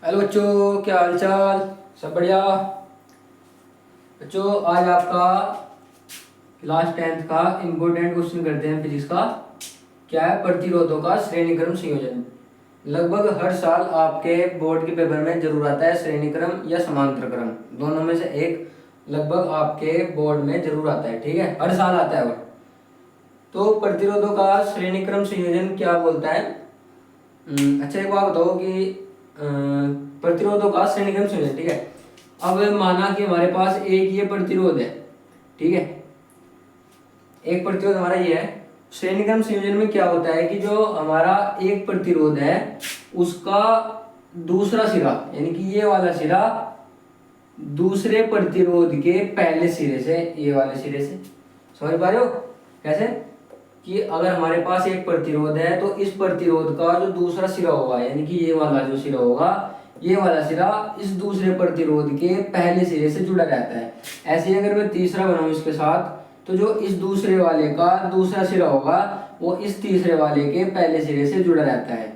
Hello बच्चों, क्या हाल चाल। सब बढ़िया। बच्चों आज आपका क्लास 10th का इम्पोर्टेंट क्वेश्चन करते हैं फिजिक्स का। क्या है? प्रतिरोधों का श्रेणीक्रम संयोजन। लगभग हर साल आपके बोर्ड के पेपर में जरूर आता है श्रेणीक्रम या समांतर क्रम, दोनों में से एक लगभग आपके बोर्ड में जरूर आता है। ठीक है, हर साल आता है वो। तो प्रतिरोधों का श्रेणीक्रम संयोजन क्या बोलता है? अच्छा एक बात बताओ कि प्रतिरोधों का श्रेणीक्रम संयोजन। ठीक है, अब माना कि हमारे पास एक ये प्रतिरोध है। ठीक है, एक प्रतिरोध हमारा ये है। श्रेणीक्रम संयोजन में क्या होता है कि जो हमारा एक प्रतिरोध है उसका दूसरा सिरा, यानी कि ये वाला सिरा दूसरे प्रतिरोध के पहले सिरे से, ये वाले सिरे से, समझ पा रहे हो कैसे? कि अगर हमारे पास एक प्रतिरोध है तो इस प्रतिरोध का जो दूसरा सिरा होगा, यानी कि ये वाला जो सिरा होगा, ये वाला सिरा इस दूसरे प्रतिरोध के पहले सिरे से जुड़ा रहता है। ऐसे ही अगर मैं तीसरा बनाऊं इसके साथ, तो जो इस दूसरे वाले का दूसरा सिरा होगा वो इस तीसरे वाले के पहले सिरे से जुड़ा रहता है।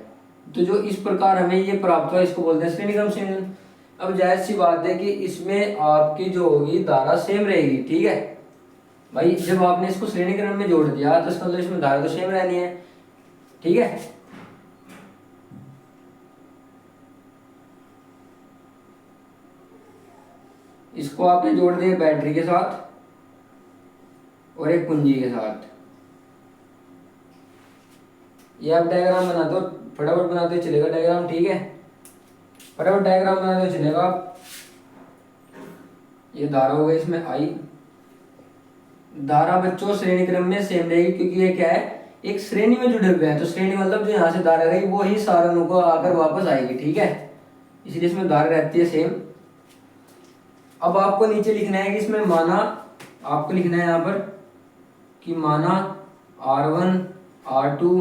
तो जो इस प्रकार हमें ये प्राप्त हुआ इसको बोलते हैं श्रेणीक्रम संयोजन। अब जाहिर सी बात है कि इसमें आपकी जो होगी धारा सेम रहेगी। ठीक है भाई, जब आपने इसको श्रेणी क्रम में जोड़ दिया तो इसका मतलब इसमें धारा तो सेम रहनी है। ठीक है, इसको आपने जोड़ दिया बैटरी के साथ और एक कुंजी के साथ। ये आप डायग्राम बना दो, फटाफट बनाते चलेगा डायग्राम। ठीक है, फटाफट डायग्राम बनाते चलेगा। ये धारा हो गई इसमें आई। धारा बच्चों श्रेणी क्रम में सेम रहेगी क्योंकि ये क्या है, एक श्रेणी में जुड़े हुए हैं। तो श्रेणी मतलब जो यहाँ से धारा गई वो ही सारणों को आकर वापस आएगी। ठीक है, इसलिए इसमें धारा रहती है सेम। अब आपको नीचे लिखना है कि इसमें माना, आपको लिखना है यहाँ पर कि माना R1 R2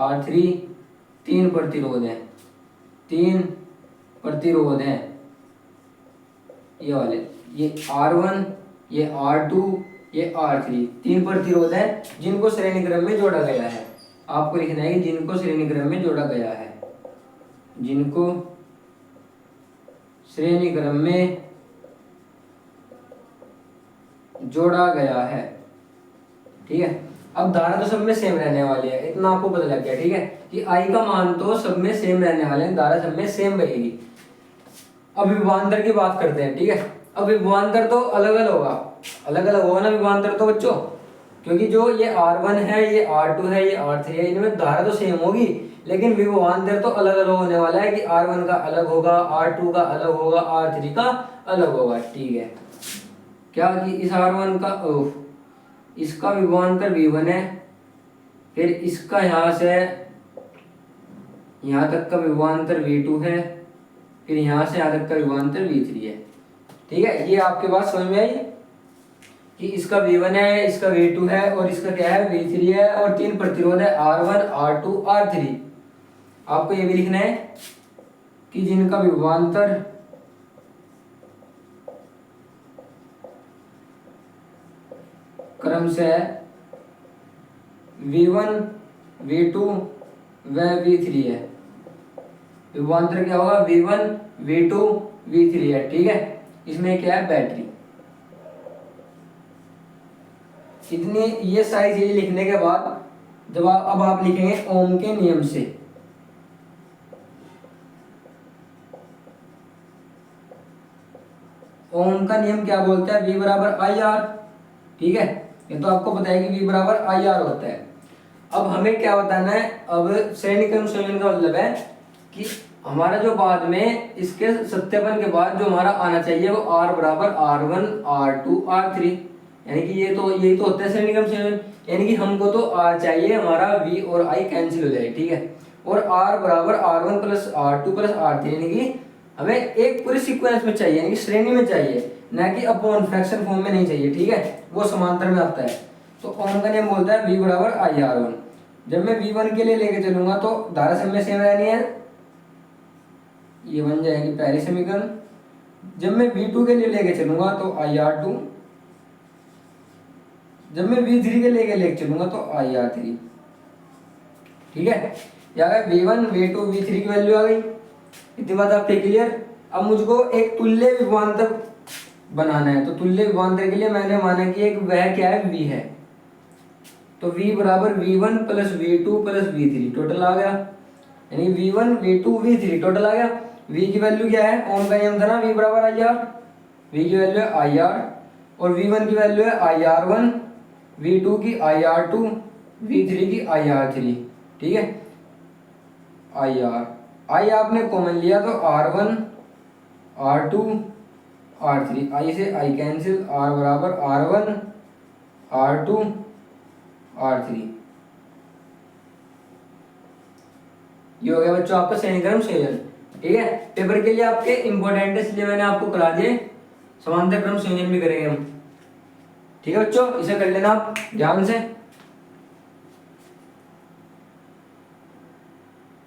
R3 तीन प्रतिरोध हैं, तीन प्रतिरोध हैं ये वाले, ये R1 ये R2 ये R3 तीन प्रतिरोध है जिनको श्रेणी क्रम में जोड़ा गया है। आपको लिखना है कि जिनको श्रेणी क्रम में जोड़ा गया है, जिनको श्रेणी क्रम में जोड़ा गया है। ठीक है, अब धारा तो सब में सेम रहने वाली है, इतना आपको पता लग गया। ठीक है, कि आई का मान तो सब में सेम रहने वाले हैं, धारा सब में सेम रहेगी। अब विभवांतर की बात करते हैं। ठीक है, अब विभवांतर तो अलग अलग होगा ना विभवांतर तो बच्चों, क्योंकि जो ये R1 है ये R2 है ये R3 है, इनमें धारा तो सेम होगी लेकिन विभवांतर तो अलग अलग होने वाला है कि R1 का अलग होगा, R2 का अलग होगा, R3 का अलग होगा। ठीक है, क्या कि इस R1 का इसका विभवांतर V1 है, फिर इसका यहां से यहां तक का विभवांतर V2 है, फिर यहां से यहां तक का विभवांतर V3 है। ठीक है, ये आपके पास समझ में आई कि इसका V1 है, इसका V2 है और इसका क्या है V3 है, और तीन प्रतिरोध है R1 R2 R3। आपको ये भी लिखना है कि जिनका विभवांतर क्रम से V1 V2 व V3 है। विभवांतर क्या होगा V1 V2 V3 है। ठीक है, इसमें क्या है बैटरी। इतनी ये सारी चीजें लिखने के बाद जब अब आप लिखेंगे ओम के नियम से। ओम का नियम क्या बोलता है? V बराबर आई आर। ठीक है, ये तो आपको पता है कि V बराबर आई आर होता है। अब हमें क्या बताना है? अब श्रेणी क्रम संयोजन का मतलब है कि हमारा जो बाद में इसके सत्यापन के बाद जो हमारा आना चाहिए वो R बराबर R1 R2 R3, यानी कि यही तो होता है श्रेणी क्रम संयोजन। यानी कि हमको तो R चाहिए, हमारा V और I कैंसिल हो जाए। ठीक है, और R बराबर R1 plus R2 plus R3, यानी कि हमें एक पूरे सीक्वेंस में चाहिए, यानी कि श्रेणी में चाहिए, ना कि अपॉन फ्रैक्शन फॉर्म में नहीं चाहिए। ठीक है, वो समांतर में आता है। तो ओम का नियम बोलता है V बराबर आई R1। जब मैं V1 के लिए लेके चलूंगा तो धारा सब में सेम रहनी है, ये बन जाएगी पहली समीकरण। जब मैं V2 के लिए लेके चलूंगा तो IR2, जब मैं V3 के लेके चलूंगा तो IR3। ठीक है, या V1 V2 V3 की वैल्यू आ गई। इतनी बात आपके क्लियर। अब मुझको एक तुल्य विभवांतर बनाना है, तो तुल्य विभवांतर के लिए मैंने माना कि एक वह क्या है, v है। तो v बराबर v1 plus v2 plus v3 total आ गया, यानी v1 v2 v3 टोटल आ गया। v की वैल्यू क्या है, ओम का नियम था ना, v बराबर आई आर। v की वैल्यू है आई आर और v1 की वैल्यू है आई आर वन, v2 की आई आर टू, v3 की आई आर थ्री। ठीक है, आई आर आई आपने कॉमन लिया तो R one R two R three, I से आई कैंसिल, आर बराबर R one R two R three. ये हो गया बच्चों आपका श्रेणी क्रम संयोजन। ठीक है, पेपर के लिए आपके इंपॉर्टेंट है इसलिए मैंने आपको करा दिए। समांतर क्रम संयोजन भी करेंगे हम। ठीक है बच्चों, इसे कर लेना आप ध्यान से।